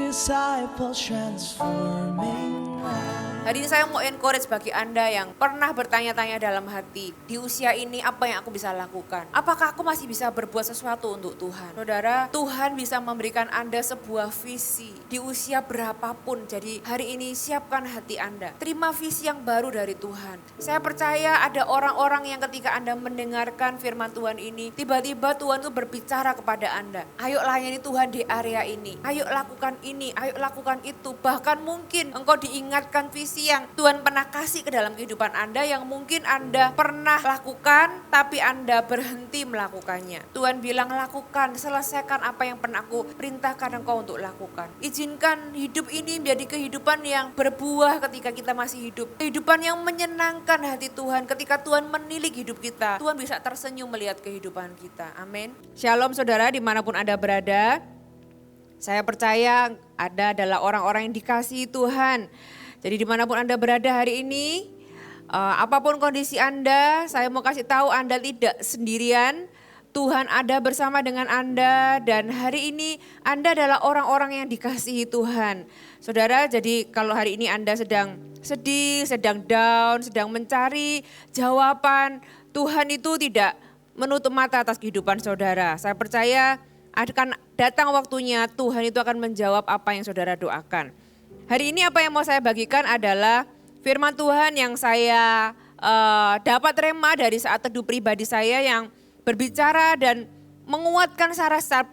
disciples transforming lives. Hari ini saya mau encourage bagi Anda yang pernah bertanya-tanya dalam hati, di usia ini apa yang aku bisa lakukan? Apakah aku masih bisa berbuat sesuatu untuk Tuhan? Saudara, Tuhan bisa memberikan Anda sebuah visi di usia berapapun. Jadi hari ini siapkan hati Anda. Terima visi yang baru dari Tuhan. Saya percaya ada orang-orang yang ketika Anda mendengarkan firman Tuhan ini, tiba-tiba Tuhan itu berbicara kepada Anda. Ayo layani Tuhan di area ini. Ayo lakukan ini, ayo lakukan itu. Bahkan mungkin engkau diingatkan visi yang Tuhan pernah kasih ke dalam kehidupan Anda yang mungkin Anda pernah lakukan tapi Anda berhenti melakukannya. Tuhan bilang lakukan, selesaikan apa yang pernah aku perintahkan engkau untuk lakukan. Izinkan hidup ini menjadi kehidupan yang berbuah ketika kita masih hidup. Kehidupan yang menyenangkan hati Tuhan ketika Tuhan menilik hidup kita. Tuhan bisa tersenyum melihat kehidupan kita. Amin. Shalom saudara dimanapun Anda berada. Saya percaya Anda adalah orang-orang yang dikasihi Tuhan. Jadi dimanapun Anda berada hari ini, apapun kondisi Anda, saya mau kasih tahu Anda tidak sendirian. Tuhan ada bersama dengan Anda dan hari ini Anda adalah orang-orang yang dikasihi Tuhan. Saudara, jadi kalau hari ini Anda sedang sedih, sedang down, sedang mencari jawaban, Tuhan itu tidak menutup mata atas kehidupan saudara. Saya percaya akan datang waktunya Tuhan itu akan menjawab apa yang saudara doakan. Hari ini apa yang mau saya bagikan adalah firman Tuhan yang saya dapat rema dari saat teduh pribadi saya yang berbicara dan menguatkan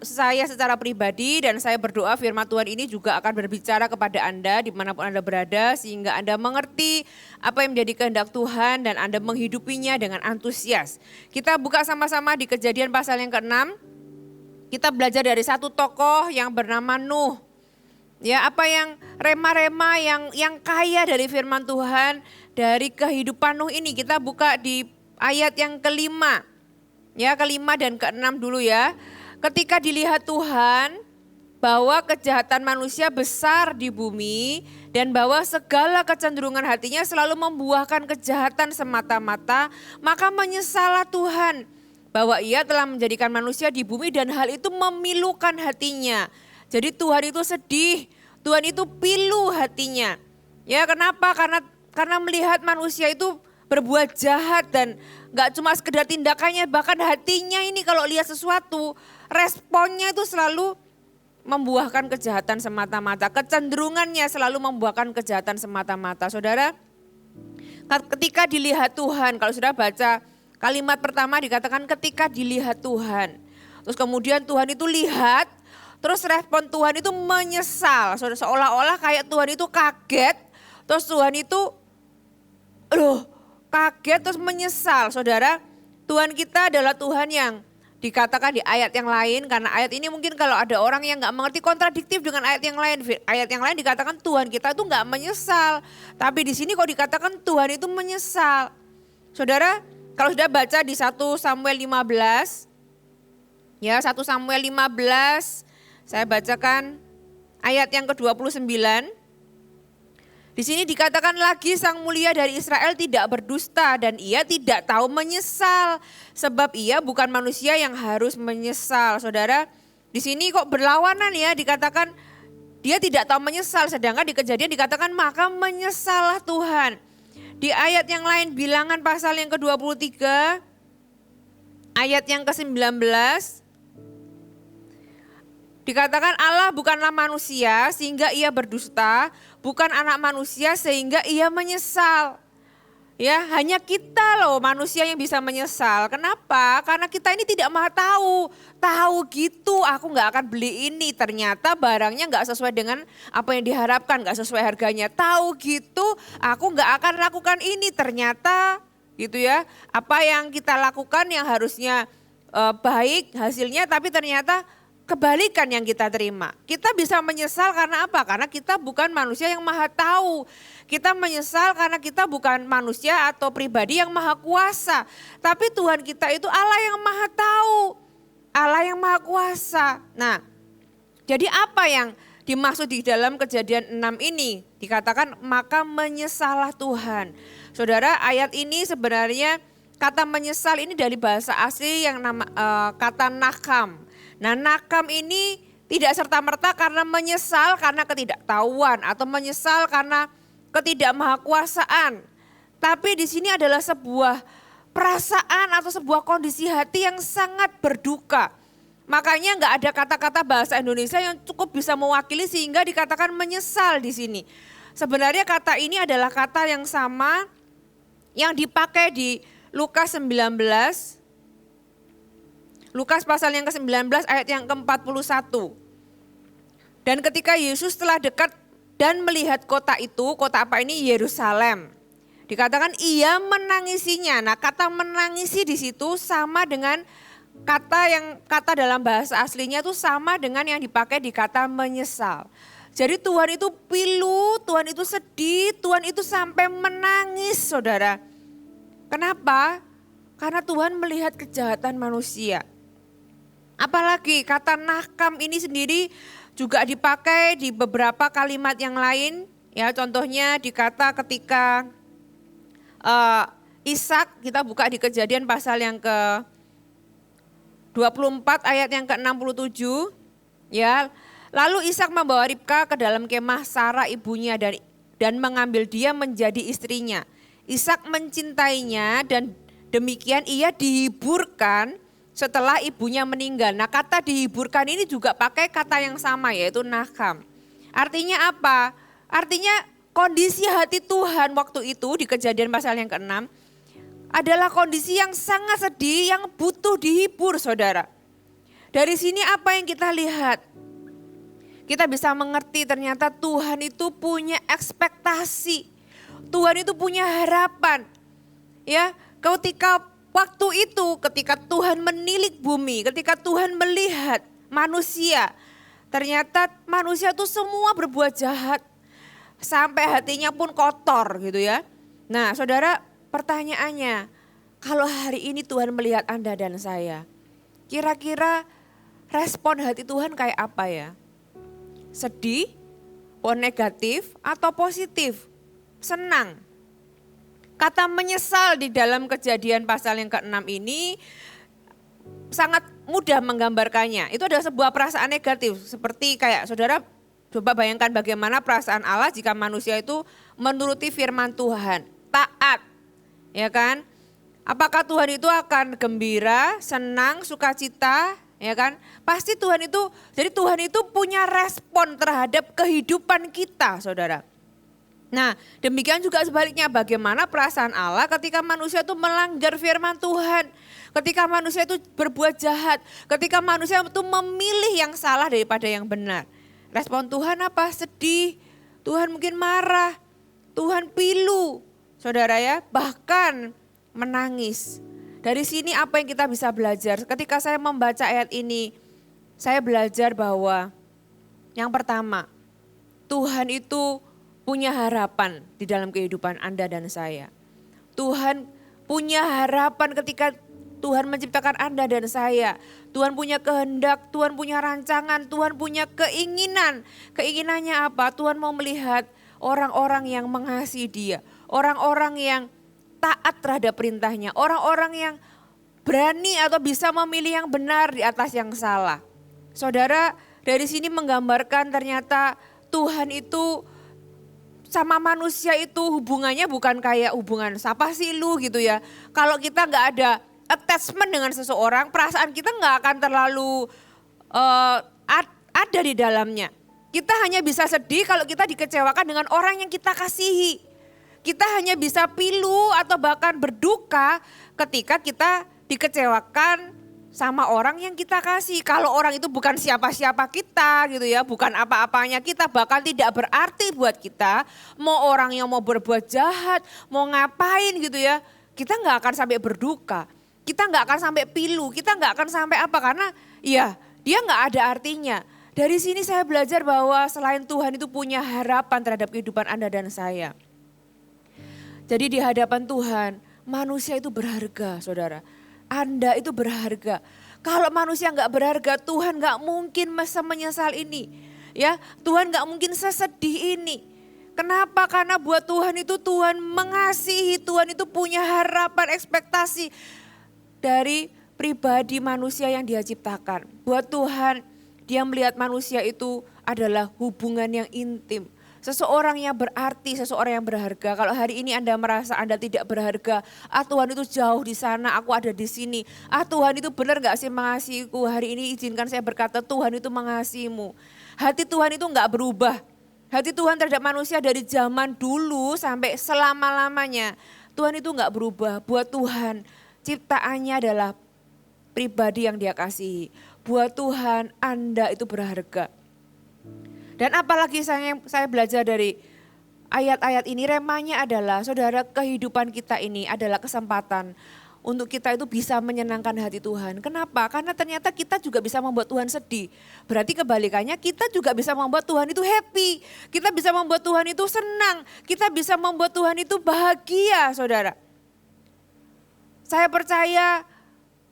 saya secara pribadi dan saya berdoa firman Tuhan ini juga akan berbicara kepada Anda dimanapun Anda berada sehingga Anda mengerti apa yang menjadi kehendak Tuhan dan Anda menghidupinya dengan antusias. Kita buka sama-sama di Kejadian pasal yang ke-6. Kita belajar dari satu tokoh yang bernama Nuh. Ya, apa yang rema-rema yang kaya dari firman Tuhan dari kehidupan Nuh ini. Kita buka di ayat yang kelima. Ya, kelima dan keenam dulu ya. Ketika dilihat Tuhan bahwa kejahatan manusia besar di bumi dan bahwa segala kecenderungan hatinya selalu membuahkan kejahatan semata-mata, maka menyesallah Tuhan bahwa ia telah menjadikan manusia di bumi dan hal itu memilukan hatinya. Jadi Tuhan itu sedih, Tuhan itu pilu hatinya. Ya kenapa? Karena melihat manusia itu berbuat jahat dan gak cuma sekedar tindakannya, bahkan hatinya ini kalau lihat sesuatu, responnya itu selalu membuahkan kejahatan semata-mata. Kecenderungannya selalu membuahkan kejahatan semata-mata. Saudara, ketika dilihat Tuhan, kalau sudah baca kalimat pertama dikatakan ketika dilihat Tuhan. Terus kemudian Tuhan itu lihat, terus respon Tuhan itu menyesal. Seolah-olah kayak Tuhan itu kaget, terus Tuhan itu kaget terus menyesal. Saudara, Tuhan kita adalah Tuhan yang dikatakan di ayat yang lain, karena ayat ini mungkin kalau ada orang yang gak mengerti kontradiktif dengan ayat yang lain. Ayat yang lain dikatakan Tuhan kita itu gak menyesal, tapi di sini kok dikatakan Tuhan itu menyesal. Saudara, kalau sudah baca di 1 Samuel 15, ya 1 Samuel 15, saya bacakan ayat yang ke-29. Di sini dikatakan lagi sang mulia dari Israel tidak berdusta dan ia tidak tahu menyesal. Sebab ia bukan manusia yang harus menyesal. Saudara, di sini kok berlawanan ya, dikatakan dia tidak tahu menyesal. Sedangkan di Kejadian dikatakan maka menyesallah Tuhan. Di ayat yang lain Bilangan pasal yang ke-23 ayat yang ke-19 dikatakan Allah bukanlah manusia sehingga ia berdusta, bukan anak manusia sehingga ia menyesal. Ya, hanya kita loh manusia yang bisa menyesal. Kenapa? Karena kita ini tidak maha tahu. Tahu gitu aku gak akan beli ini, ternyata barangnya gak sesuai dengan apa yang diharapkan, gak sesuai harganya. Tahu gitu aku gak akan lakukan ini, ternyata gitu ya. Apa yang kita lakukan yang harusnya baik hasilnya tapi ternyata kebalikan yang kita terima. Kita bisa menyesal karena apa? Karena kita bukan manusia yang maha tahu. Kita menyesal karena kita bukan manusia atau pribadi yang maha kuasa. Tapi Tuhan kita itu Allah yang maha tahu. Allah yang maha kuasa. Nah, jadi apa yang dimaksud di dalam Kejadian 6 ini? Dikatakan maka menyesallah Tuhan. Saudara, ayat ini sebenarnya kata menyesal ini dari bahasa asli yang kata nakam. Nah, nakam ini Tidak serta-merta karena menyesal karena ketidaktahuan atau menyesal karena ketidakmahakuasaan. Tapi di sini adalah sebuah perasaan atau sebuah kondisi hati yang sangat berduka. Makanya nggak ada kata-kata bahasa Indonesia yang cukup bisa mewakili sehingga dikatakan menyesal di sini. Sebenarnya kata ini adalah kata yang sama yang dipakai di Lukas 19. Lukas pasal yang ke-19 ayat yang ke-41. Dan ketika Yesus telah dekat dan melihat kota itu, kota apa ini? Yerusalem. Dikatakan ia menangisinya. Nah, kata menangisi di situ sama dengan kata dalam bahasa aslinya itu sama dengan yang dipakai di kata menyesal. Jadi Tuhan itu pilu, Tuhan itu sedih, Tuhan itu sampai menangis, saudara. Kenapa? Karena Tuhan melihat kejahatan manusia. Apalagi kata nakam ini sendiri juga dipakai di beberapa kalimat yang lain. Ya, contohnya dikata ketika Ishak, kita buka di Kejadian pasal yang ke 24 ayat yang ke-67. Ya, lalu Ishak membawa Ribka ke dalam kemah Sarah ibunya dan mengambil dia menjadi istrinya. Ishak mencintainya dan demikian ia dihiburkan setelah ibunya meninggal. Nah, kata dihiburkan ini juga pakai kata yang sama yaitu nakam. Artinya apa? Artinya kondisi hati Tuhan waktu itu di Kejadian pasal yang ke-6 adalah kondisi yang sangat sedih yang butuh dihibur, saudara. Dari sini apa yang kita lihat? Kita bisa mengerti ternyata Tuhan itu punya ekspektasi. Tuhan itu punya harapan. Ya, waktu itu ketika Tuhan menilik bumi, ketika Tuhan melihat manusia, ternyata manusia itu semua berbuat jahat. Sampai hatinya pun kotor gitu ya. Nah, saudara, pertanyaannya, kalau hari ini Tuhan melihat Anda dan saya, kira-kira respon hati Tuhan kayak apa ya? Sedih, negatif atau positif? Senang. Kata menyesal di dalam Kejadian pasal yang ke-6 ini sangat mudah menggambarkannya. Itu adalah sebuah perasaan negatif. Seperti kayak saudara coba bayangkan bagaimana perasaan Allah jika manusia itu menuruti firman Tuhan. Taat, ya kan? Apakah Tuhan itu akan gembira, senang, sukacita, ya kan? Pasti jadi Tuhan itu punya respon terhadap kehidupan kita, saudara. Nah, demikian juga sebaliknya bagaimana perasaan Allah ketika manusia itu melanggar firman Tuhan. Ketika manusia itu berbuat jahat, ketika manusia itu memilih yang salah daripada yang benar. Respon Tuhan apa? Sedih, Tuhan mungkin marah, Tuhan pilu, saudara ya, bahkan menangis. Dari sini apa yang kita bisa belajar? Ketika saya membaca ayat ini, saya belajar bahwa yang pertama, Tuhan itu punya harapan di dalam kehidupan Anda dan saya. Tuhan punya harapan ketika Tuhan menciptakan Anda dan saya. Tuhan punya kehendak, Tuhan punya rancangan, Tuhan punya keinginan. Keinginannya apa? Tuhan mau melihat orang-orang yang mengasihi Dia. Orang-orang yang taat terhadap perintahnya. Orang-orang yang berani atau bisa memilih yang benar di atas yang salah. Saudara, dari sini menggambarkan ternyata Tuhan itu sama manusia itu hubungannya bukan kayak hubungan siapa sih lu gitu ya. Kalau kita nggak ada attachment dengan seseorang, perasaan kita nggak akan terlalu ada di dalamnya. Kita hanya bisa sedih kalau kita dikecewakan dengan orang yang kita kasihi. Kita hanya bisa pilu atau bahkan berduka ketika kita dikecewakan sama orang yang kita kasih. Kalau orang itu bukan siapa-siapa kita gitu ya, bukan apa-apanya kita, bahkan tidak berarti buat kita. Mau orang yang mau berbuat jahat, mau ngapain gitu ya, kita nggak akan sampai berduka. Kita nggak akan sampai pilu, kita nggak akan sampai apa, karena ya dia nggak ada artinya. Dari sini saya belajar bahwa selain Tuhan itu punya harapan terhadap kehidupan Anda dan saya. Jadi di hadapan Tuhan, manusia itu berharga, saudara. Anda itu berharga. Kalau manusia nggak berharga, Tuhan nggak mungkin masa menyesal ini. Ya, Tuhan nggak mungkin sesedih ini. Kenapa? Karena buat Tuhan itu Tuhan mengasihi, Tuhan itu punya harapan, ekspektasi dari pribadi manusia yang Dia ciptakan. Buat Tuhan, Dia melihat manusia itu adalah hubungan yang intim. Seseorang yang berarti, seseorang yang berharga. Kalau hari ini Anda merasa Anda tidak berharga, Tuhan itu jauh di sana, aku ada di sini. Tuhan itu benar gak sih mengasihiku? Hari ini izinkan saya berkata, Tuhan itu mengasihimu. Hati Tuhan itu gak berubah. Hati Tuhan terhadap manusia dari zaman dulu sampai selama-lamanya. Tuhan itu gak berubah. Buat Tuhan, ciptaannya adalah pribadi yang Dia kasihi. Buat Tuhan, Anda itu berharga. Dan apalagi saya belajar dari ayat-ayat ini, remanya adalah saudara, kehidupan kita ini adalah kesempatan untuk kita itu bisa menyenangkan hati Tuhan. Kenapa? Karena ternyata kita juga bisa membuat Tuhan sedih. Berarti kebalikannya, kita juga bisa membuat Tuhan itu happy. Kita bisa membuat Tuhan itu senang. Kita bisa membuat Tuhan itu bahagia, saudara. Saya percaya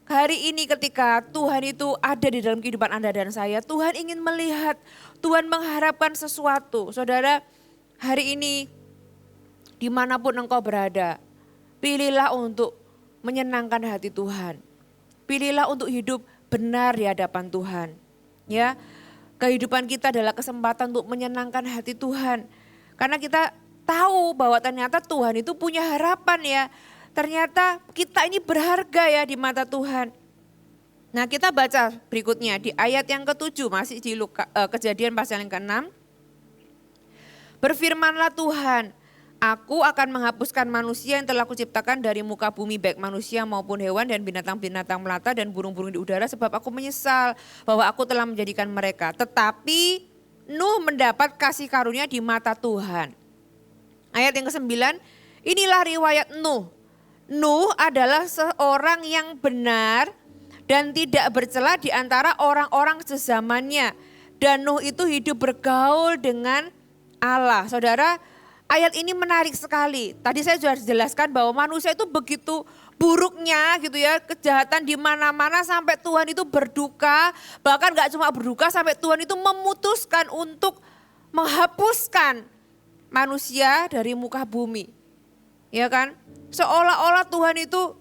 hari ini ketika Tuhan itu ada di dalam kehidupan Anda dan saya, Tuhan ingin melihat, Tuhan mengharapkan sesuatu. Saudara, hari ini dimanapun engkau berada, pilihlah untuk menyenangkan hati Tuhan. Pilihlah untuk hidup benar di hadapan Tuhan. Ya, kehidupan kita adalah kesempatan untuk menyenangkan hati Tuhan. Karena kita tahu bahwa ternyata Tuhan itu punya harapan ya. Ternyata kita ini berharga ya di mata Tuhan. Nah, kita baca berikutnya di ayat yang ke-7, masih di Kejadian pasal yang ke-6. Berfirmanlah Tuhan, aku akan menghapuskan manusia yang telah kuciptakan dari muka bumi, baik manusia maupun hewan dan binatang-binatang melata dan burung-burung di udara, sebab aku menyesal bahwa aku telah menjadikan mereka. Tetapi Nuh mendapat kasih karunia di mata Tuhan. Ayat yang ke-9, inilah riwayat Nuh. Nuh adalah seorang yang benar dan tidak bercela di antara orang-orang sezamannya. Dan Nuh itu hidup bergaul dengan Allah. Saudara, ayat ini menarik sekali. Tadi saya sudah jelaskan bahwa manusia itu begitu buruknya gitu ya. Kejahatan di mana-mana sampai Tuhan itu berduka. Bahkan gak cuma berduka, sampai Tuhan itu memutuskan untuk menghapuskan manusia dari muka bumi. Ya kan? Seolah-olah Tuhan itu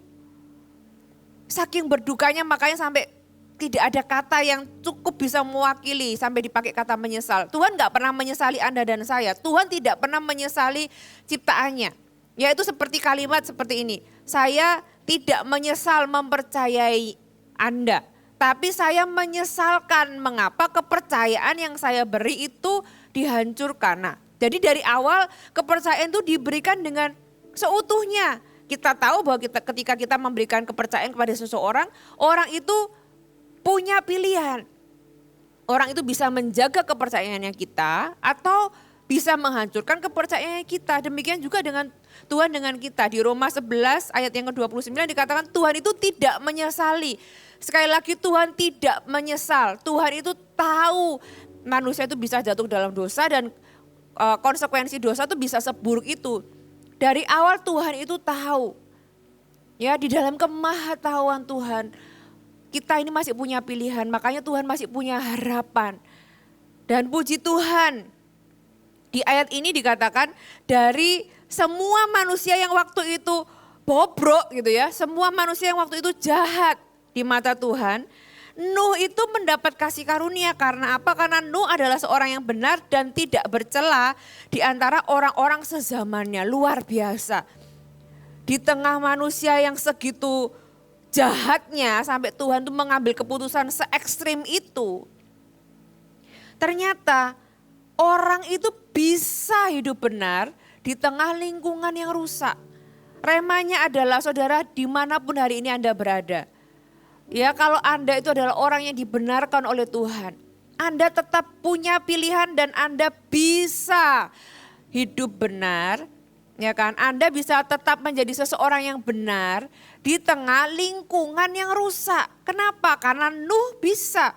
saking berdukanya, makanya sampai tidak ada kata yang cukup bisa mewakili sampai dipakai kata menyesal. Tuhan gak pernah menyesali Anda dan saya. Tuhan tidak pernah menyesali ciptaannya. Yaitu seperti kalimat seperti ini. Saya tidak menyesal mempercayai Anda. Tapi saya menyesalkan mengapa kepercayaan yang saya beri itu dihancurkan. Nah, jadi dari awal kepercayaan itu diberikan dengan seutuhnya. Kita tahu bahwa ketika kita memberikan kepercayaan kepada seseorang, orang itu punya pilihan. Orang itu bisa menjaga kepercayaannya kita atau bisa menghancurkan kepercayaannya kita. Demikian juga dengan Tuhan dengan kita. Di Roma 11 ayat yang ke-29 dikatakan Tuhan itu tidak menyesali. Sekali lagi, Tuhan tidak menyesal. Tuhan itu tahu manusia itu bisa jatuh dalam dosa dan konsekuensi dosa itu bisa seburuk itu. Dari awal Tuhan itu tahu. Ya, di dalam kemahatauan Tuhan, kita ini masih punya pilihan, makanya Tuhan masih punya harapan. Dan puji Tuhan, di ayat ini dikatakan dari semua manusia yang waktu itu bobrok gitu ya, semua manusia yang waktu itu jahat di mata Tuhan, Nuh itu mendapat kasih karunia. Karena apa? Karena Nuh adalah seorang yang benar dan tidak bercela di antara orang-orang sezamannya. Luar biasa. Di tengah manusia yang segitu jahatnya sampai Tuhan itu mengambil keputusan se-ekstrim itu. Ternyata orang itu bisa hidup benar di tengah lingkungan yang rusak. Remanya adalah saudara, dimanapun hari ini Anda berada. Ya, kalau Anda itu adalah orang yang dibenarkan oleh Tuhan, Anda tetap punya pilihan dan Anda bisa hidup benar, ya kan? Anda bisa tetap menjadi seseorang yang benar di tengah lingkungan yang rusak. Kenapa? Karena Nuh bisa.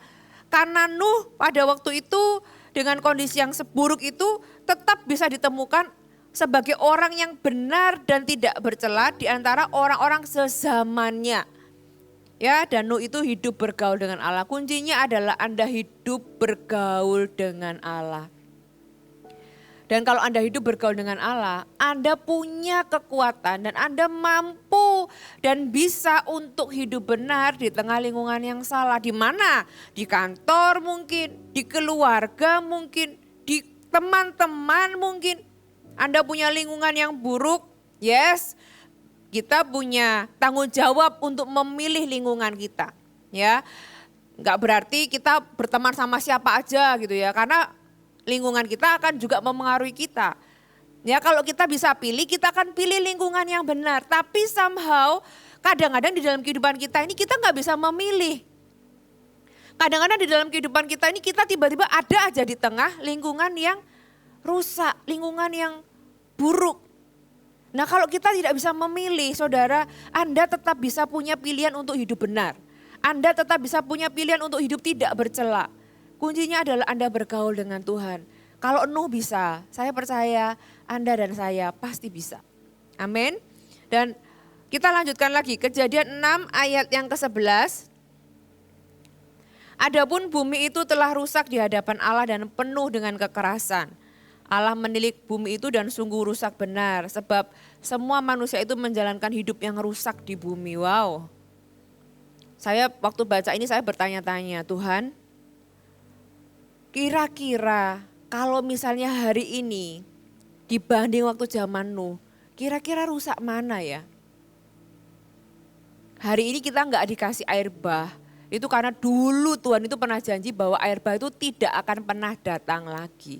Karena Nuh pada waktu itu dengan kondisi yang seburuk itu tetap bisa ditemukan sebagai orang yang benar dan tidak bercela di antara orang-orang sezamannya. Ya, dan Nuh itu hidup bergaul dengan Allah. Kuncinya adalah Anda hidup bergaul dengan Allah. Dan kalau Anda hidup bergaul dengan Allah, Anda punya kekuatan dan Anda mampu dan bisa untuk hidup benar di tengah lingkungan yang salah. Di mana? Di kantor mungkin, di keluarga mungkin, di teman-teman mungkin. Anda punya lingkungan yang buruk, yes. Kita punya tanggung jawab untuk memilih lingkungan kita. Ya, nggak berarti kita berteman sama siapa aja gitu ya, karena lingkungan kita akan juga memengaruhi kita. Ya kalau kita bisa pilih, kita akan pilih lingkungan yang benar. Tapi somehow kadang-kadang di dalam kehidupan kita ini kita nggak bisa memilih. Kadang-kadang di dalam kehidupan kita ini kita tiba-tiba ada aja di tengah lingkungan yang rusak, lingkungan yang buruk. Nah kalau kita tidak bisa memilih, saudara, Anda tetap bisa punya pilihan untuk hidup benar. Anda tetap bisa punya pilihan untuk hidup tidak bercela. Kuncinya adalah Anda bergaul dengan Tuhan. Kalau Nuh bisa, saya percaya Anda dan saya pasti bisa. Amin. Dan kita lanjutkan lagi, Kejadian 6 ayat yang ke-11. Adapun bumi itu telah rusak di hadapan Allah dan penuh dengan kekerasan. Allah menilik bumi itu dan sungguh rusak benar. Sebab semua manusia itu menjalankan hidup yang rusak di bumi. Wow. Saya waktu baca ini saya bertanya-tanya, Tuhan, kira-kira kalau misalnya hari ini dibanding waktu zaman Nuh, kira-kira rusak mana ya? Hari ini kita nggak dikasih air bah, itu karena dulu Tuhan itu pernah janji bahwa air bah itu tidak akan pernah datang lagi.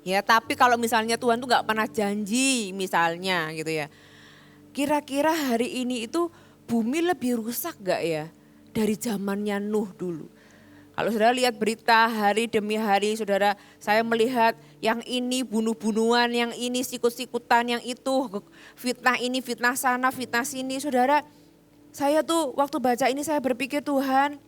Ya, tapi kalau misalnya Tuhan tuh nggak pernah janji misalnya gitu ya. Kira-kira hari ini itu bumi lebih rusak gak ya dari zamannya Nuh dulu? Kalau saudara lihat berita hari demi hari, saudara, saya melihat yang ini bunuh-bunuhan, yang ini sikut-sikutan, yang itu fitnah ini, fitnah sana, fitnah sini. Saudara, saya tuh waktu baca ini saya berpikir, Tuhan,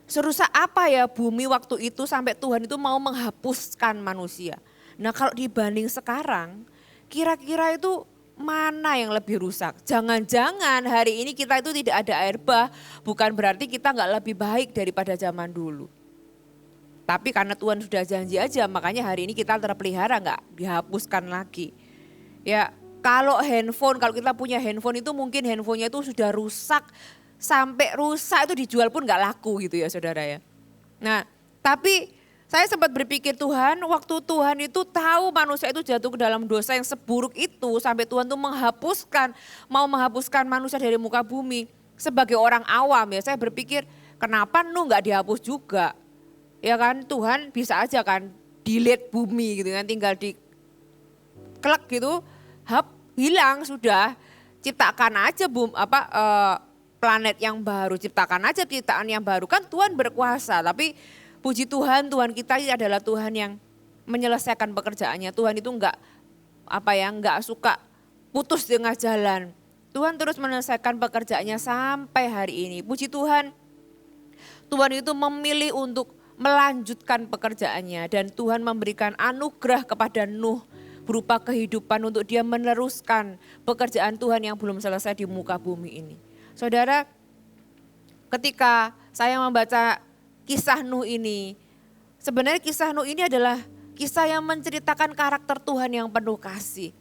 serusak apa ya bumi waktu itu sampai Tuhan itu mau menghapuskan manusia. Nah kalau dibanding sekarang, kira-kira itu mana yang lebih rusak? Jangan-jangan hari ini kita itu tidak ada air bah, bukan berarti kita nggak lebih baik daripada zaman dulu. Tapi karena Tuhan sudah janji aja, makanya hari ini kita terpelihara, nggak dihapuskan lagi. Ya kalau handphone, kalau kita punya handphone itu mungkin handphonenya itu sudah rusak, sampai rusak itu dijual pun nggak laku gitu ya saudara ya. Nah tapi saya sempat berpikir, Tuhan, waktu Tuhan itu tahu manusia itu jatuh ke dalam dosa yang seburuk itu, sampai Tuhan itu mau menghapuskan manusia dari muka bumi. Sebagai orang awam ya, saya berpikir kenapa Nuh nggak dihapus juga? Ya kan, Tuhan bisa aja kan delete bumi gitu kan, tinggal diklek gitu, hilang sudah. Ciptakan aja planet yang baru, ciptakan aja ciptaan yang baru, kan Tuhan berkuasa. Tapi puji Tuhan, Tuhan kita ini adalah Tuhan yang menyelesaikan pekerjaannya. Tuhan itu enggak suka putus di tengah jalan. Tuhan terus menyelesaikan pekerjaannya sampai hari ini. Puji Tuhan, Tuhan itu memilih untuk melanjutkan pekerjaannya dan Tuhan memberikan anugerah kepada Nuh berupa kehidupan untuk dia meneruskan pekerjaan Tuhan yang belum selesai di muka bumi ini. Saudara, ketika saya membaca kisah Nuh ini, sebenarnya kisah Nuh ini adalah kisah yang menceritakan karakter Tuhan yang penuh kasih.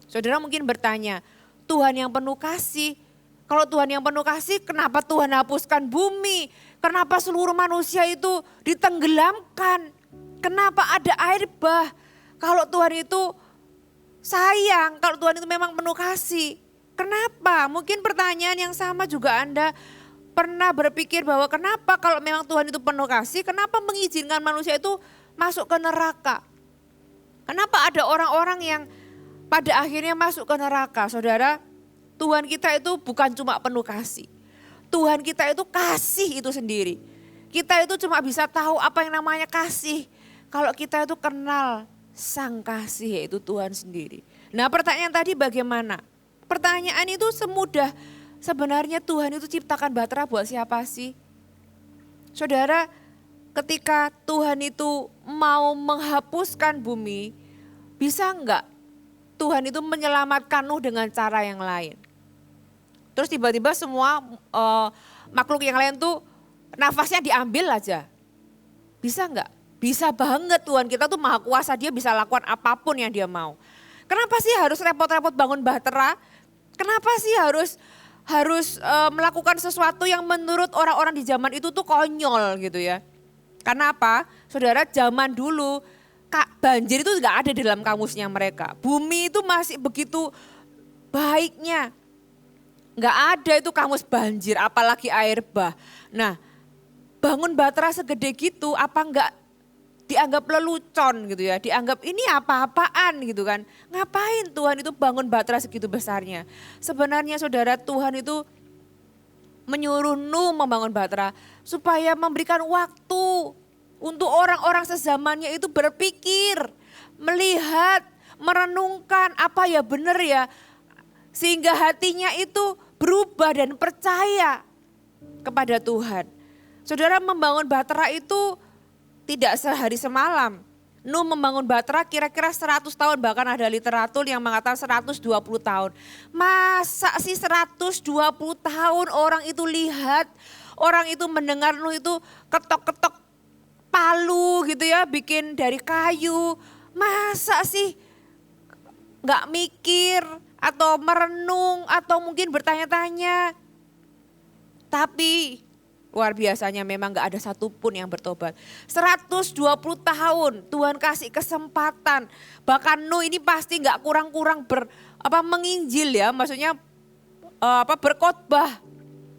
Saudara mungkin bertanya, Tuhan yang penuh kasih, kalau Tuhan yang penuh kasih kenapa Tuhan hapuskan bumi? Kenapa seluruh manusia itu ditenggelamkan? Kenapa ada air bah? Kalau Tuhan itu sayang, kalau Tuhan itu memang penuh kasih, kenapa? Mungkin pertanyaan yang sama juga Anda pernah berpikir bahwa kenapa kalau memang Tuhan itu penuh kasih, kenapa mengizinkan manusia itu masuk ke neraka? Kenapa ada orang-orang yang pada akhirnya masuk ke neraka? Saudara, Tuhan kita itu bukan cuma penuh kasih. Tuhan kita itu kasih itu sendiri. Kita itu cuma bisa tahu apa yang namanya kasih kalau kita itu kenal sang kasih, yaitu Tuhan sendiri. Nah pertanyaan tadi bagaimana? Pertanyaan itu semudah, sebenarnya Tuhan itu ciptakan bahtera buat siapa sih? Saudara, ketika Tuhan itu mau menghapuskan bumi, bisa enggak Tuhan itu menyelamatkan Nuh dengan cara yang lain? Terus tiba-tiba semua makhluk yang lain tuh nafasnya diambil aja. Bisa enggak? Bisa banget Tuhan kita tuh maha kuasa, dia bisa lakukan apapun yang dia mau. Kenapa sih harus repot-repot bangun bahtera? Kenapa sih harus melakukan sesuatu yang menurut orang-orang di zaman itu tuh konyol gitu ya. Karena apa? Saudara, zaman dulu banjir itu nggak ada di dalam kamusnya mereka. Bumi itu masih begitu baiknya. Nggak ada itu kamus banjir, apalagi air bah. Nah, bangun bahtera segede gitu, apa nggak dianggap lelucon gitu ya, dianggap ini apa-apaan gitu kan. Ngapain Tuhan itu bangun bahtera segitu besarnya? Sebenarnya saudara, Tuhan itu menyuruh Nuh membangun bahtera supaya memberikan waktu untuk orang-orang sezamannya itu berpikir, melihat, merenungkan apa ya benar ya. Sehingga hatinya itu berubah dan percaya kepada Tuhan. Saudara, membangun bahtera itu tidak sehari semalam. Nuh membangun bahtera kira-kira 100 tahun, bahkan ada literatur yang mengatakan 120 tahun. Masa sih 120 tahun orang itu lihat, orang itu mendengar Nuh itu ketok-ketok palu gitu ya, bikin dari kayu. Masa sih gak mikir atau merenung atau mungkin bertanya-tanya. Tapi luar biasanya memang gak ada satupun yang bertobat. 120 tahun Tuhan kasih kesempatan. Bahkan Nuh ini pasti gak kurang-kurang menginjil ya. Maksudnya berkhotbah.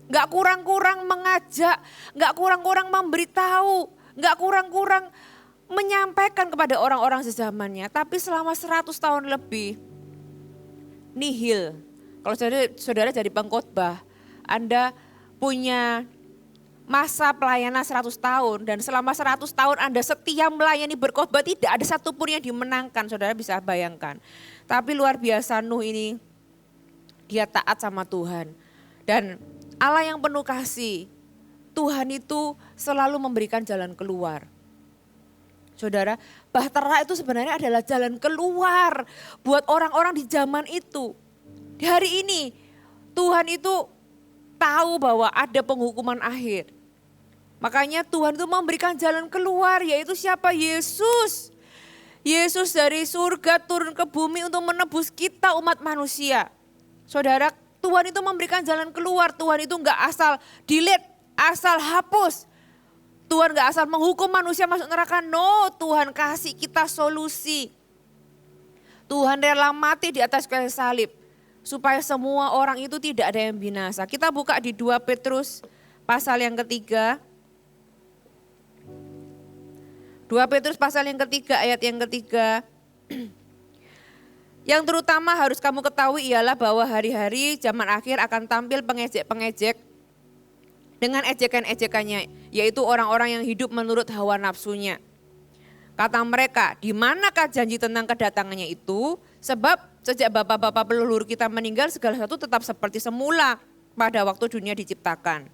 Gak kurang-kurang mengajak. Gak kurang-kurang memberitahu. Gak kurang-kurang menyampaikan kepada orang-orang sezamannya. Tapi selama 100 tahun lebih nihil. Kalau saudara jadi pengkhotbah, Anda punya masa pelayanan 100 tahun dan selama 100 tahun Anda setia melayani berkhotbah, tidak ada satupun yang dimenangkan, saudara bisa bayangkan. Tapi luar biasa Nuh ini, dia taat sama Tuhan. Dan Allah yang penuh kasih, Tuhan itu selalu memberikan jalan keluar. Saudara, bahtera itu sebenarnya adalah jalan keluar buat orang-orang di zaman itu. Di hari ini Tuhan itu tahu bahwa ada penghukuman akhir. Makanya Tuhan itu memberikan jalan keluar, yaitu siapa? Yesus. Yesus dari surga turun ke bumi untuk menebus kita umat manusia. Saudara, Tuhan itu memberikan jalan keluar. Tuhan itu enggak asal delete, asal hapus. Tuhan enggak asal menghukum manusia masuk neraka. No, Tuhan kasih kita solusi. Tuhan rela mati di atas kayu salib supaya semua orang itu tidak ada yang binasa. Kita buka di 2 Petrus pasal yang ketiga. 2 Petrus pasal yang ketiga, ayat yang ketiga. Yang terutama harus kamu ketahui ialah bahwa hari-hari zaman akhir akan tampil pengejek-pengejek dengan ejekan-ejekannya, yaitu orang-orang yang hidup menurut hawa nafsunya. Kata mereka, di manakah janji tentang kedatangannya itu? Sebab sejak bapak-bapak leluhur kita meninggal, segala sesuatu tetap seperti semula pada waktu dunia diciptakan.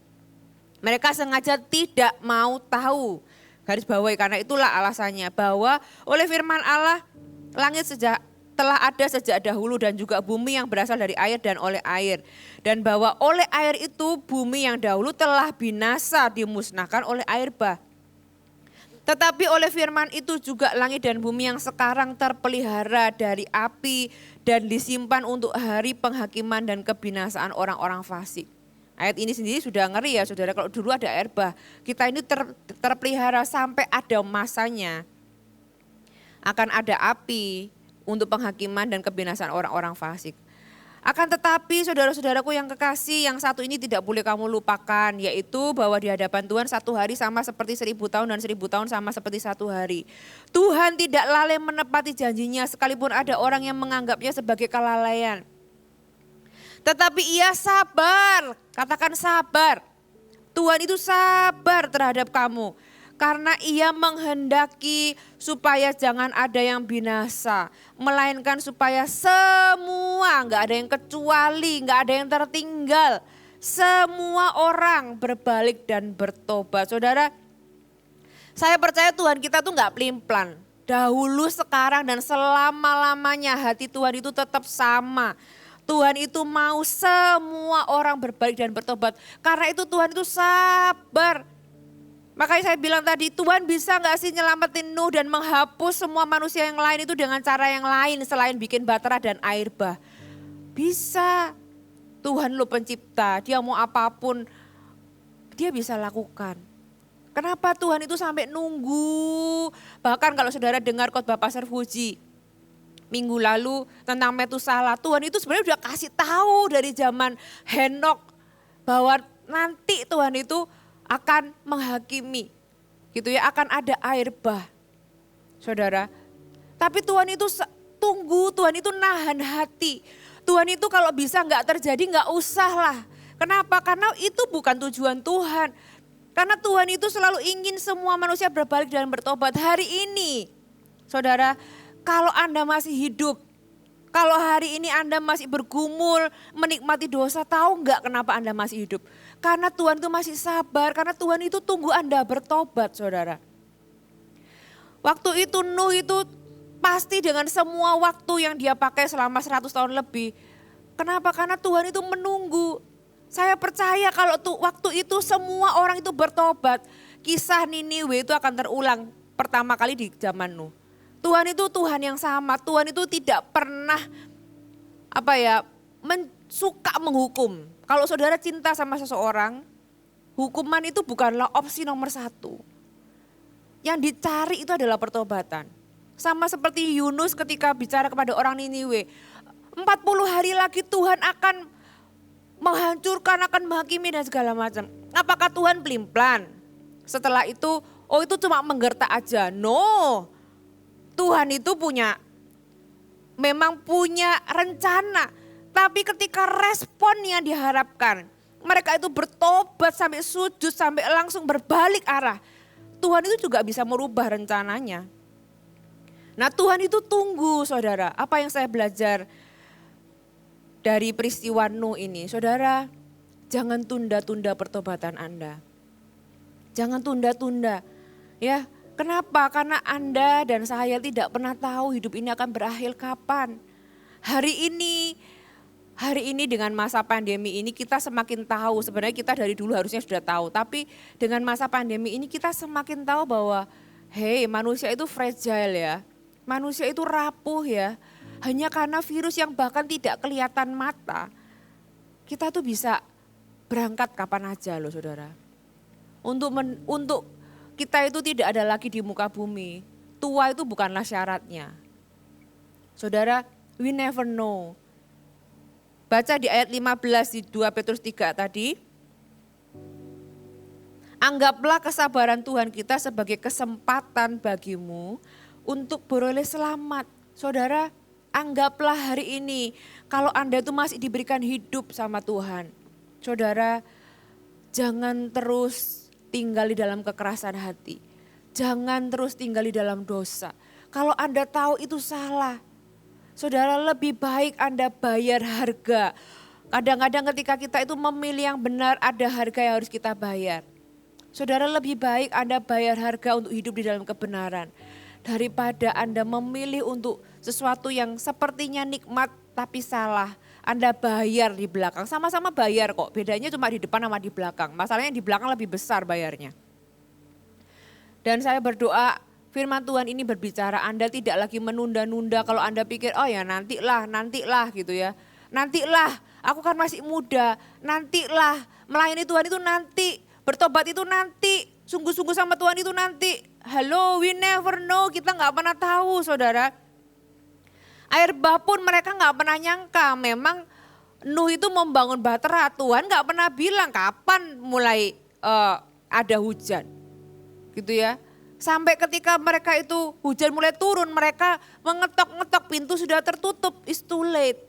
Mereka sengaja tidak mau tahu. Garis bawahi, karena itulah alasannya bahwa oleh firman Allah langit telah ada sejak dahulu dan juga bumi yang berasal dari air dan oleh air. Dan bahwa oleh air itu bumi yang dahulu telah binasa dimusnahkan oleh air bah. Tetapi oleh firman itu juga langit dan bumi yang sekarang terpelihara dari api dan disimpan untuk hari penghakiman dan kebinasaan orang-orang fasik. Ayat ini sendiri sudah ngeri ya saudara, kalau dulu ada air bah, kita ini terpelihara sampai ada masanya. Akan ada api untuk penghakiman dan kebinasaan orang-orang fasik. Akan tetapi saudara-saudaraku yang kekasih, yang satu ini tidak boleh kamu lupakan, yaitu bahwa di hadapan Tuhan 1 hari sama seperti 1000 tahun dan 1000 tahun sama seperti 1 hari. Tuhan tidak lalai menepati janjinya sekalipun ada orang yang menganggapnya sebagai kelalaian. Tetapi ia sabar, katakan sabar. Tuhan itu sabar terhadap kamu. Karena ia menghendaki supaya jangan ada yang binasa. Melainkan supaya semua, gak ada yang kecuali, gak ada yang tertinggal. Semua orang berbalik dan bertobat. Saudara, saya percaya Tuhan kita tuh gak pelin-pelan. Dahulu, sekarang dan selama-lamanya hati Tuhan itu tetap sama. Tuhan itu mau semua orang berbalik dan bertobat. Karena itu Tuhan itu sabar. Makanya saya bilang tadi, Tuhan bisa gak sih nyelamatin Nuh dan menghapus semua manusia yang lain itu dengan cara yang lain selain bikin Bahtera dan air bah? Bisa. Tuhan lo pencipta, dia mau apapun dia bisa lakukan. Kenapa Tuhan itu sampai nunggu? Bahkan kalau saudara dengar khotbah Pastor Fuji minggu lalu tentang Metusala, Tuhan itu sebenarnya udah kasih tahu dari zaman Henok bahwa nanti Tuhan itu akan menghakimi, gitu ya, akan ada air bah, saudara. Tapi Tuhan itu tunggu, Tuhan itu nahan hati. Tuhan itu kalau bisa nggak terjadi nggak usah lah. Kenapa? Karena itu bukan tujuan Tuhan. Karena Tuhan itu selalu ingin semua manusia berbalik dan bertobat. Hari ini, saudara, kalau Anda masih hidup, kalau hari ini Anda masih bergumul, menikmati dosa, tahu nggak kenapa Anda masih hidup? Karena Tuhan itu masih sabar, karena Tuhan itu tunggu Anda bertobat, saudara. Waktu itu Nuh itu pasti dengan semua waktu yang dia pakai selama 100 tahun lebih. Kenapa? Karena Tuhan itu menunggu. Saya percaya kalau waktu itu semua orang itu bertobat, kisah Niniwe itu akan terulang pertama kali di zaman Nuh. Tuhan itu Tuhan yang sama, Tuhan itu tidak pernah suka menghukum. Kalau saudara cinta sama seseorang, hukuman itu bukanlah opsi nomor 1. Yang dicari itu adalah pertobatan. Sama seperti Yunus ketika bicara kepada orang Niniwe. 40 hari lagi Tuhan akan menghancurkan, akan menghakimi dan segala macam. Apakah Tuhan pelin-pelan? Setelah itu, itu cuma menggertak aja. No, Tuhan itu memang punya rencana. Tapi ketika respon yang diharapkan, mereka itu bertobat sampai sujud, sampai langsung berbalik arah. Tuhan itu juga bisa merubah rencananya. Nah Tuhan itu tunggu, saudara. Apa yang saya belajar dari peristiwa Nuh ini? Saudara, jangan tunda-tunda pertobatan Anda. Jangan tunda-tunda. Ya, kenapa? Karena Anda dan saya tidak pernah tahu hidup ini akan berakhir kapan. Hari ini dengan masa pandemi ini kita semakin tahu, sebenarnya kita dari dulu harusnya sudah tahu. Tapi dengan masa pandemi ini kita semakin tahu bahwa manusia itu fragile ya. Manusia itu rapuh ya. Hanya karena virus yang bahkan tidak kelihatan mata. Kita tuh bisa berangkat kapan aja loh saudara. Untuk kita itu tidak ada lagi di muka bumi. Tua itu bukanlah syaratnya. Saudara, we never know. Baca di ayat 15 di 2 Petrus 3 tadi. Anggaplah kesabaran Tuhan kita sebagai kesempatan bagimu untuk beroleh selamat. Saudara, anggaplah hari ini kalau Anda itu masih diberikan hidup sama Tuhan. Saudara, jangan terus tinggal di dalam kekerasan hati. Jangan terus tinggal di dalam dosa. Kalau Anda tahu itu salah, saudara, lebih baik Anda bayar harga. Kadang-kadang ketika kita itu memilih yang benar, ada harga yang harus kita bayar. Saudara, lebih baik Anda bayar harga untuk hidup di dalam kebenaran. Daripada Anda memilih untuk sesuatu yang sepertinya nikmat tapi salah. Anda bayar di belakang, sama-sama bayar kok. Bedanya cuma di depan sama di belakang. Masalahnya di belakang lebih besar bayarnya. Dan saya berdoa, firman Tuhan ini berbicara, Anda tidak lagi menunda-nunda. Kalau Anda pikir, oh ya nantilah gitu ya. Nantilah, aku kan masih muda. Nantilah, melayani Tuhan itu nanti. Bertobat itu nanti. Sungguh-sungguh sama Tuhan itu nanti. Halo, we never know. Kita gak pernah tahu saudara. Air bah pun mereka gak pernah nyangka. Memang Nuh itu membangun bahtera. Tuhan gak pernah bilang kapan mulai ada hujan. Gitu ya. Sampai ketika mereka itu hujan mulai turun, mereka mengetok-ngetok, pintu sudah tertutup, it's too late.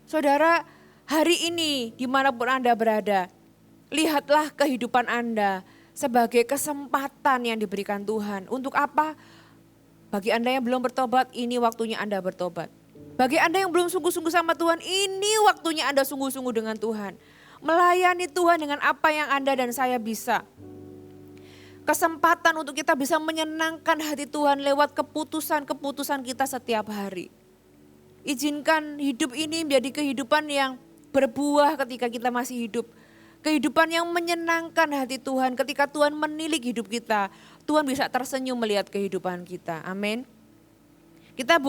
Saudara, hari ini dimanapun Anda berada, lihatlah kehidupan Anda sebagai kesempatan yang diberikan Tuhan. Untuk apa? Bagi Anda yang belum bertobat, ini waktunya Anda bertobat. Bagi Anda yang belum sungguh-sungguh sama Tuhan, ini waktunya Anda sungguh-sungguh dengan Tuhan. Melayani Tuhan dengan apa yang Anda dan saya bisa. Kesempatan untuk kita bisa menyenangkan hati Tuhan lewat keputusan-keputusan kita setiap hari. Izinkan hidup ini menjadi kehidupan yang berbuah ketika kita masih hidup. kehidupan yang menyenangkan hati Tuhan. Ketika Tuhan menilik hidup kita, Tuhan bisa tersenyum melihat kehidupan kita. Amin. Kita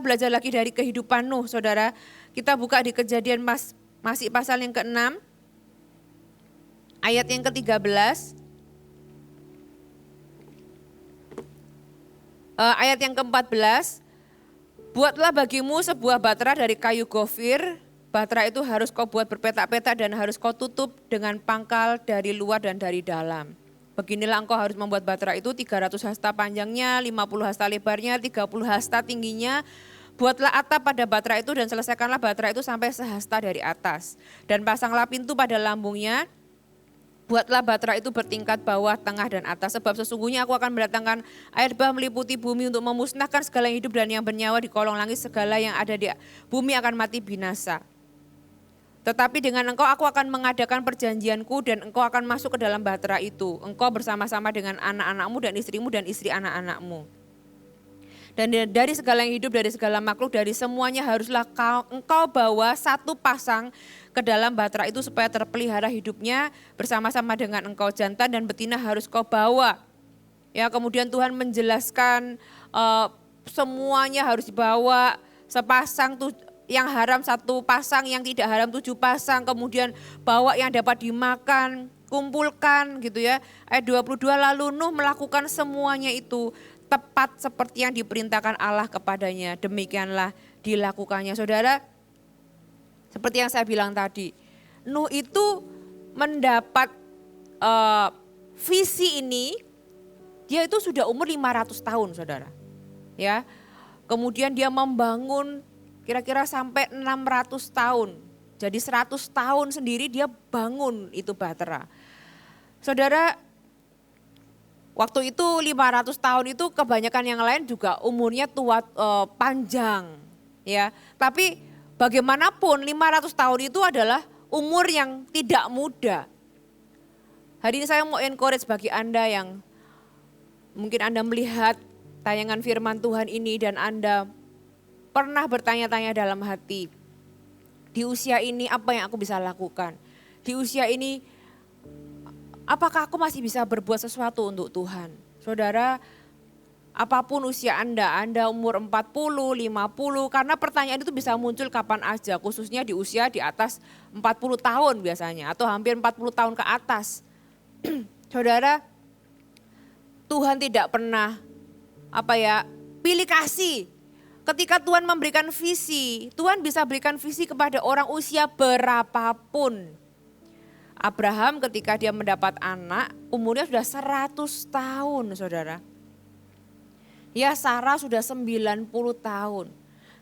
belajar lagi dari kehidupan Nuh, saudara. Kita buka di Kejadian masih pasal yang ke-6, ayat yang ke-13. Ayat yang ke-14, buatlah bagimu sebuah batra dari kayu gofir. Batra itu harus kau buat berpetak-petak dan harus kau tutup dengan pangkal dari luar dan dari dalam. Beginilah engkau harus membuat batra itu 300 hasta panjangnya, 50 hasta lebarnya, 30 hasta tingginya. Buatlah atap pada batra itu dan selesaikanlah batra itu sampai sehasta dari atas. Dan pasanglah pintu pada lambungnya. Buatlah batra itu bertingkat bawah, tengah, dan atas. Sebab sesungguhnya aku akan mendatangkan air bah meliputi bumi untuk memusnahkan segala yang hidup dan yang bernyawa di kolong langit. Segala yang ada di bumi akan mati binasa. Tetapi dengan engkau aku akan mengadakan perjanjianku dan engkau akan masuk ke dalam batra itu. Engkau bersama-sama dengan anak-anakmu dan istrimu dan istri anak-anakmu. Dan dari segala yang hidup, dari segala makhluk, dari semuanya haruslah engkau bawa satu pasang ke dalam batra itu supaya terpelihara hidupnya bersama-sama dengan engkau. Jantan dan betina harus kau bawa. Ya, kemudian Tuhan menjelaskan semuanya harus dibawa sepasang yang haram satu pasang, yang tidak haram 7 pasang. Kemudian bawa yang dapat dimakan, kumpulkan gitu ya. Ayat 22, lalu Nuh melakukan semuanya itu tepat seperti yang diperintahkan Allah kepadanya. Demikianlah dilakukannya. Saudara, seperti yang saya bilang tadi, Nuh itu mendapat visi ini, dia itu sudah umur 500 tahun, saudara. Ya, kemudian dia membangun kira-kira sampai 600 tahun. Jadi 100 tahun sendiri dia bangun itu batra. Saudara, waktu itu 500 tahun itu kebanyakan yang lain juga umurnya tua, panjang. Ya, tapi bagaimanapun 500 tahun itu adalah umur yang tidak muda. Hari ini saya mau encourage bagi Anda yang mungkin Anda melihat tayangan firman Tuhan ini dan Anda pernah bertanya-tanya dalam hati, di usia ini apa yang aku bisa lakukan? Di usia ini apakah aku masih bisa berbuat sesuatu untuk Tuhan? Saudara, apapun usia Anda umur 40, 50, karena pertanyaan itu bisa muncul kapan aja, khususnya di usia di atas 40 tahun biasanya, atau hampir 40 tahun ke atas. Saudara, Tuhan tidak pernah pilih kasih. Ketika Tuhan memberikan visi, Tuhan bisa berikan visi kepada orang usia berapapun. Abraham ketika dia mendapat anak, umurnya sudah 100 tahun, saudara. Ya, Sarah sudah 90 tahun.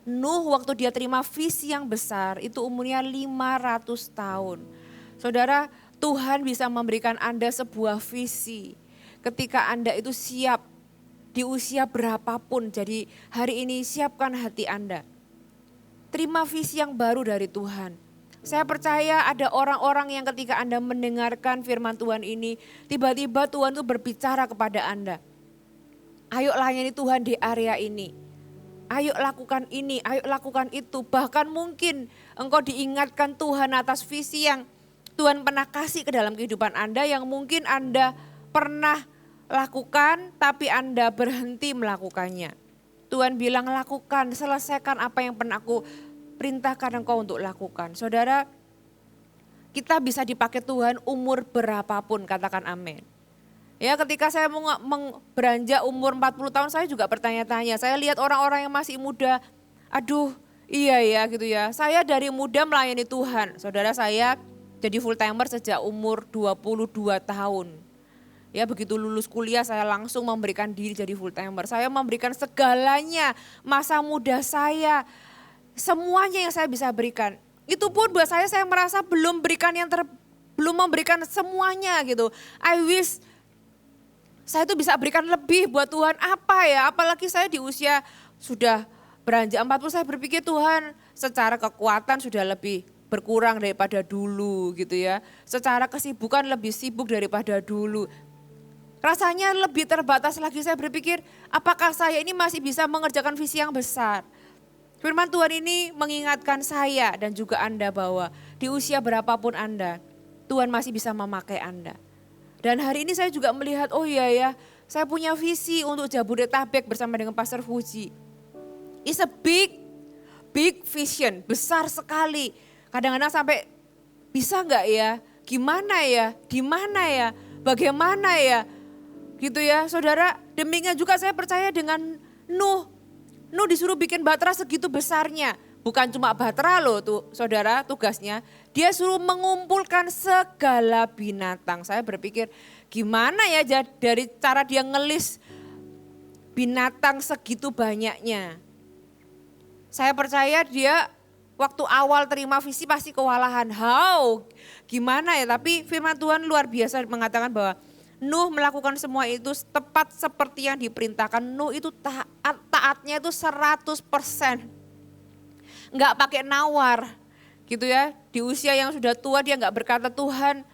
Nuh waktu dia terima visi yang besar, itu umurnya 500 tahun. Saudara, Tuhan bisa memberikan Anda sebuah visi. Ketika Anda itu siap, di usia berapapun, jadi hari ini siapkan hati Anda. Terima visi yang baru dari Tuhan. Saya percaya ada orang-orang yang ketika Anda mendengarkan firman Tuhan ini, tiba-tiba Tuhan itu berbicara kepada Anda. Ayo layani Tuhan di area ini. Ayo lakukan ini, ayo lakukan itu. Bahkan mungkin engkau diingatkan Tuhan atas visi yang Tuhan pernah kasih ke dalam kehidupan Anda, yang mungkin Anda pernah lakukan tapi Anda berhenti melakukannya. Tuhan bilang lakukan, selesaikan apa yang pernah aku perintahkan engkau untuk lakukan. Saudara, kita bisa dipakai Tuhan umur berapapun, katakan amin. Ya, ketika saya beranjak umur 40 tahun saya juga bertanya-tanya. Saya lihat orang-orang yang masih muda, aduh iya ya gitu ya. Saya dari muda melayani Tuhan. Saudara, saya jadi full timer sejak umur 22 tahun. Ya, begitu lulus kuliah saya langsung memberikan diri jadi full timer. Saya memberikan segalanya, masa muda saya, semuanya yang saya bisa berikan. Itu pun buat saya merasa belum memberikan semuanya gitu. I wish saya itu bisa berikan lebih buat Tuhan, apa ya? Apalagi saya di usia sudah beranjak 40, saya berpikir Tuhan secara kekuatan sudah lebih berkurang daripada dulu gitu ya. Secara kesibukan lebih sibuk daripada dulu. Rasanya lebih terbatas lagi, saya berpikir apakah saya ini masih bisa mengerjakan visi yang besar. Firman Tuhan ini mengingatkan saya dan juga Anda bahwa di usia berapapun Anda, Tuhan masih bisa memakai Anda. Dan hari ini saya juga melihat, oh iya ya, saya punya visi untuk Jabodetabek bersama dengan Pastor Fuji. It's a big vision, besar sekali. Kadang-kadang sampai bisa nggak ya, gimana ya, di mana ya, bagaimana ya, gitu ya. Saudara, demikian juga saya percaya dengan Nuh. Nuh disuruh bikin bahtera segitu besarnya. Bukan cuma bahtera loh tuh saudara tugasnya. Dia suruh mengumpulkan segala binatang. Saya berpikir gimana ya dari cara dia ngelis binatang segitu banyaknya. Saya percaya dia waktu awal terima visi pasti kewalahan. How? Gimana ya? Tapi firman Tuhan luar biasa mengatakan bahwa Nuh melakukan semua itu tepat seperti yang diperintahkan. Nuh itu taatnya itu 100%. Enggak pakai nawar gitu ya. Di usia yang sudah tua dia enggak berkata, Tuhan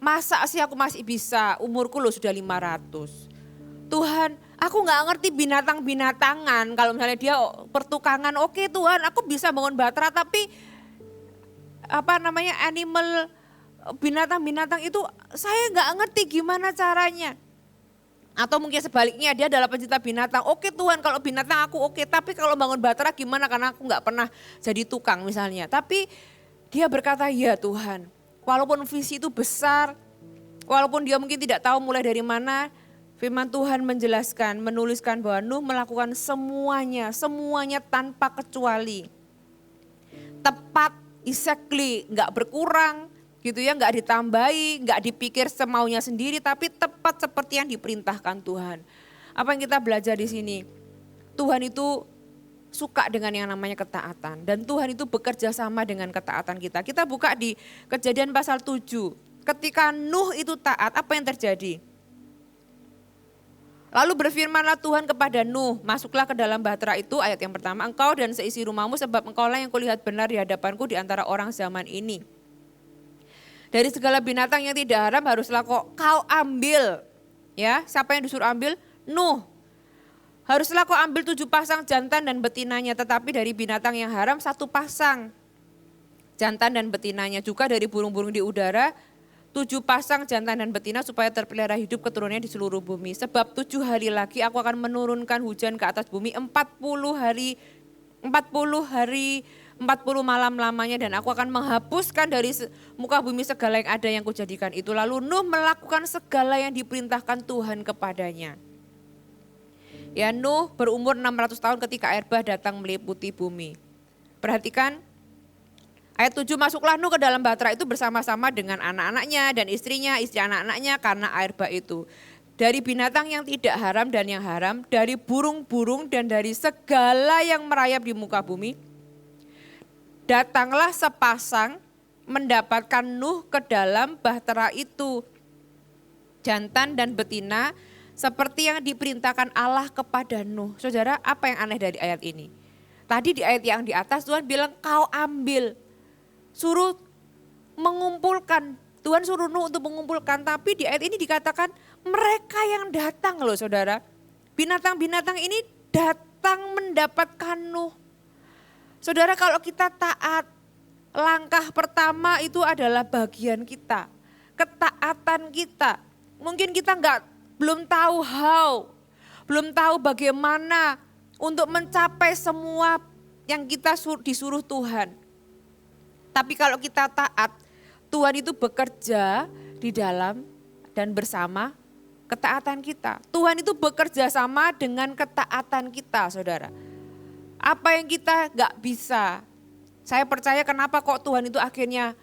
masa sih aku masih bisa, umurku loh sudah 500. Tuhan aku enggak ngerti binatang-binatangan, kalau misalnya dia pertukangan, oke Tuhan aku bisa bangun bahtera tapi animal binatang-binatang itu saya enggak ngerti gimana caranya. Atau mungkin sebaliknya dia adalah pencinta binatang. Oke Tuhan kalau binatang aku oke, tapi kalau bangun bahtera gimana karena aku gak pernah jadi tukang misalnya. Tapi dia berkata ya Tuhan, walaupun visi itu besar, walaupun dia mungkin tidak tahu mulai dari mana, firman Tuhan menjelaskan, menuliskan bahwa Nuh melakukan semuanya tanpa kecuali. Tepat, exactly, gak berkurang. Gitu ya, nggak ditambahi, nggak dipikir semaunya sendiri, tapi tepat seperti yang diperintahkan Tuhan. Apa yang kita belajar di sini? Tuhan itu suka dengan yang namanya ketaatan dan Tuhan itu bekerja sama dengan ketaatan kita. Kita buka di Kejadian pasal 7. Ketika Nuh itu taat, apa yang terjadi? Lalu berfirmanlah Tuhan kepada Nuh, masuklah ke dalam bahtera itu, ayat yang pertama, engkau dan seisi rumahmu sebab engkaulah yang kulihat benar di hadapanku di antara orang zaman ini. Dari segala binatang yang tidak haram haruslah kau ambil. Ya, siapa yang disuruh ambil? Nuh. Haruslah kau ambil 7 pasang jantan dan betinanya, tetapi dari binatang yang haram 1 pasang jantan dan betinanya, juga dari burung-burung di udara 7 pasang jantan dan betina supaya terpelihara hidup keturunannya di seluruh bumi. Sebab 7 hari lagi aku akan menurunkan hujan ke atas bumi 40 malam lamanya dan aku akan menghapuskan dari muka bumi segala yang ada yang kujadikan itu. Lalu Nuh melakukan segala yang diperintahkan Tuhan kepadanya. Ya, Nuh berumur 600 tahun ketika air bah datang meliputi bumi. Perhatikan ayat 7, masuklah Nuh ke dalam bahtera itu bersama-sama dengan anak-anaknya dan istrinya, istri anak-anaknya karena air bah itu. Dari binatang yang tidak haram dan yang haram, dari burung-burung dan dari segala yang merayap di muka bumi. Datanglah sepasang mendapatkan Nuh ke dalam bahtera itu. Jantan dan betina seperti yang diperintahkan Allah kepada Nuh. Saudara, apa yang aneh dari ayat ini? Tadi di ayat yang di atas Tuhan bilang kau ambil. Suruh mengumpulkan. Tuhan suruh Nuh untuk mengumpulkan. Tapi di ayat ini dikatakan mereka yang datang loh saudara. Binatang-binatang ini datang mendapatkan Nuh. Saudara, kalau kita taat, langkah pertama itu adalah bagian kita, ketaatan kita. Mungkin kita belum tahu belum tahu bagaimana untuk mencapai semua yang kita disuruh Tuhan. Tapi kalau kita taat, Tuhan itu bekerja di dalam dan bersama ketaatan kita. Tuhan itu bekerja sama dengan ketaatan kita, saudara. Apa yang kita gak bisa, saya percaya kenapa kok Tuhan itu akhirnya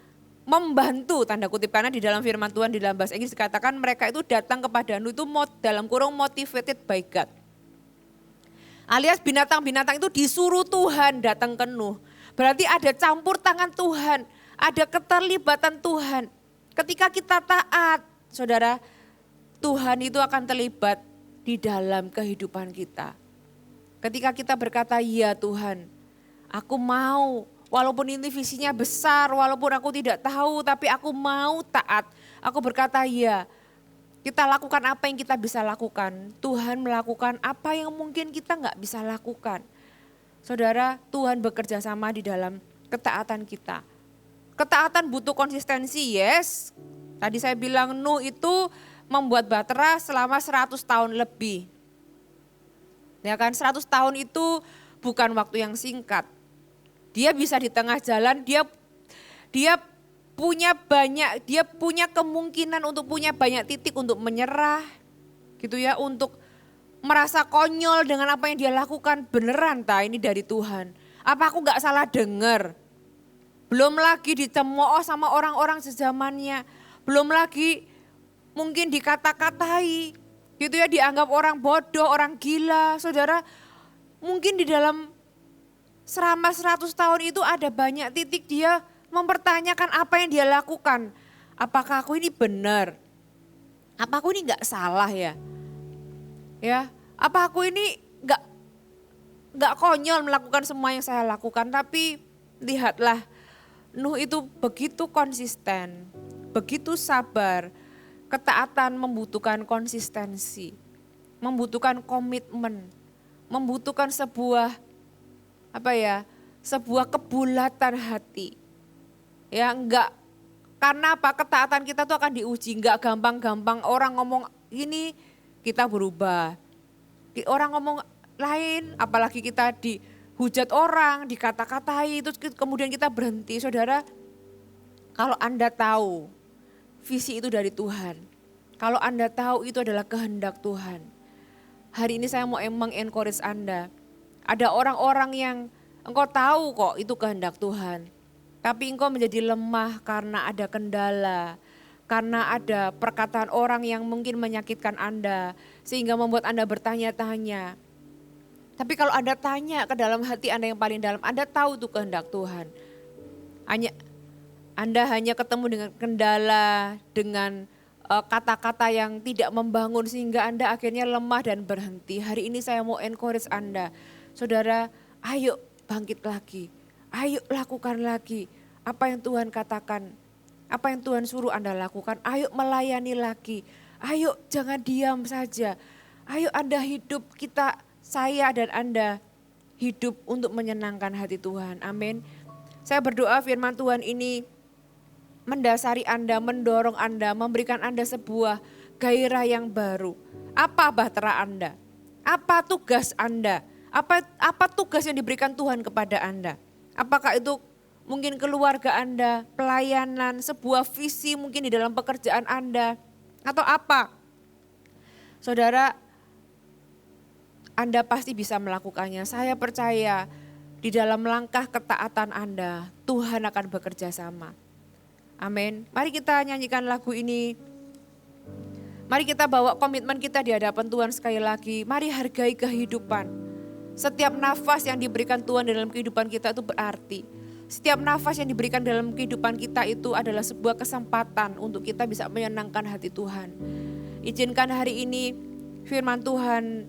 membantu, tanda kutip, karena di dalam firman Tuhan di dalam bahasa Inggris dikatakan mereka itu datang kepada Nuh itu dalam kurung motivated by God. Alias binatang-binatang itu disuruh Tuhan datang ke Nuh. Berarti ada campur tangan Tuhan, ada keterlibatan Tuhan. Ketika kita taat, saudara, Tuhan itu akan terlibat di dalam kehidupan kita. Ketika kita berkata, ya Tuhan, aku mau, walaupun ini visinya besar, walaupun aku tidak tahu, tapi aku mau taat. Aku berkata, ya, kita lakukan apa yang kita bisa lakukan. Tuhan melakukan apa yang mungkin kita nggak bisa lakukan. Saudara, Tuhan bekerja sama di dalam ketaatan kita. Ketaatan butuh konsistensi, yes. Tadi saya bilang Nuh itu membuat bahtera selama 100 tahun lebih. Ya kan, 100 tahun itu bukan waktu yang singkat. Dia bisa di tengah jalan, dia punya kemungkinan untuk punya banyak titik untuk menyerah. Gitu ya, untuk merasa konyol dengan apa yang dia lakukan. Beneran ini dari Tuhan. Apa aku gak salah dengar? Belum lagi dicemooh sama orang-orang sezamannya. Belum lagi mungkin dikata-katai. Gitu ya, dianggap orang bodoh, orang gila. Saudara, mungkin di dalam selama 100 tahun itu ada banyak titik dia mempertanyakan apa yang dia lakukan. Apakah aku ini benar? Apa aku ini gak salah ya? Ya, apa aku ini gak konyol melakukan semua yang saya lakukan? Tapi lihatlah, Nuh itu begitu konsisten, begitu sabar. Ketaatan membutuhkan konsistensi, membutuhkan komitmen, membutuhkan sebuah kebulatan hati. Ya, karena apa? Ketaatan kita tuh akan diuji, enggak gampang-gampang orang ngomong ini kita berubah. Orang ngomong lain, apalagi kita dihujat orang, dikata-katai, itu kemudian kita berhenti. Saudara, kalau Anda tahu visi itu dari Tuhan, kalau Anda tahu itu adalah kehendak Tuhan, hari ini saya mau encourage Anda. Ada orang-orang yang engkau tahu kok itu kehendak Tuhan, tapi engkau menjadi lemah karena ada kendala, karena ada perkataan orang yang mungkin menyakitkan Anda, sehingga membuat Anda bertanya-tanya. Tapi kalau Anda tanya ke dalam hati Anda yang paling dalam, Anda tahu itu kehendak Tuhan. Anda hanya ketemu dengan kendala, dengan kata-kata yang tidak membangun sehingga Anda akhirnya lemah dan berhenti. Hari ini saya mau encourage Anda. Saudara, ayo bangkit lagi. Ayo lakukan lagi apa yang Tuhan katakan. Apa yang Tuhan suruh Anda lakukan. Ayo melayani lagi. Ayo jangan diam saja. Ayo Anda hidup, saya dan Anda hidup untuk menyenangkan hati Tuhan. Amin. Saya berdoa firman Tuhan ini mendasari Anda, mendorong Anda, memberikan Anda sebuah gairah yang baru. Apa bahtera Anda? Apa tugas Anda? Apa tugas yang diberikan Tuhan kepada Anda? Apakah itu mungkin keluarga Anda, pelayanan, sebuah visi mungkin di dalam pekerjaan Anda, atau apa? Saudara, Anda pasti bisa melakukannya. Saya percaya di dalam langkah ketaatan Anda, Tuhan akan bekerja sama. Amin. Mari kita nyanyikan lagu ini. Mari kita bawa komitmen kita di hadapan Tuhan sekali lagi. Mari hargai kehidupan. Setiap nafas yang diberikan Tuhan dalam kehidupan kita itu berarti. Setiap nafas yang diberikan dalam kehidupan kita itu adalah sebuah kesempatan untuk kita bisa menyenangkan hati Tuhan. Izinkan hari ini firman Tuhan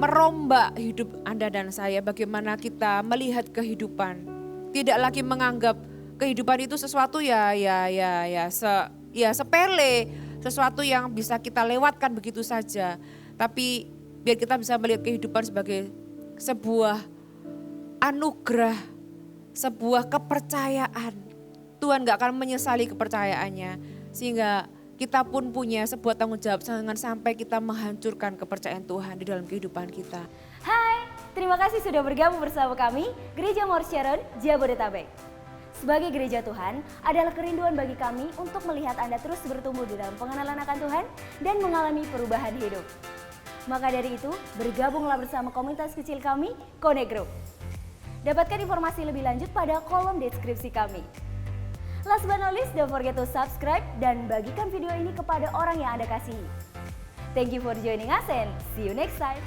merombak hidup Anda dan saya, bagaimana kita melihat kehidupan. Tidak lagi menganggap kehidupan itu sesuatu sepele, sesuatu yang bisa kita lewatkan begitu saja. Tapi biar kita bisa melihat kehidupan sebagai sebuah anugerah, sebuah kepercayaan. Tuhan gak akan menyesali kepercayaannya, sehingga kita pun punya sebuah tanggung jawab, jangan sampai kita menghancurkan kepercayaan Tuhan di dalam kehidupan kita. Hai, terima kasih sudah bergabung bersama kami, Gereja Mount Sharon, Jabodetabek. Sebagai gereja Tuhan, adalah kerinduan bagi kami untuk melihat Anda terus bertumbuh di dalam pengenalan akan Tuhan dan mengalami perubahan hidup. Maka dari itu, bergabunglah bersama komunitas kecil kami, Connect Group. Dapatkan informasi lebih lanjut pada kolom deskripsi kami. Last but not least, don't forget to subscribe dan bagikan video ini kepada orang yang Anda kasihi. Thank you for joining us and see you next time.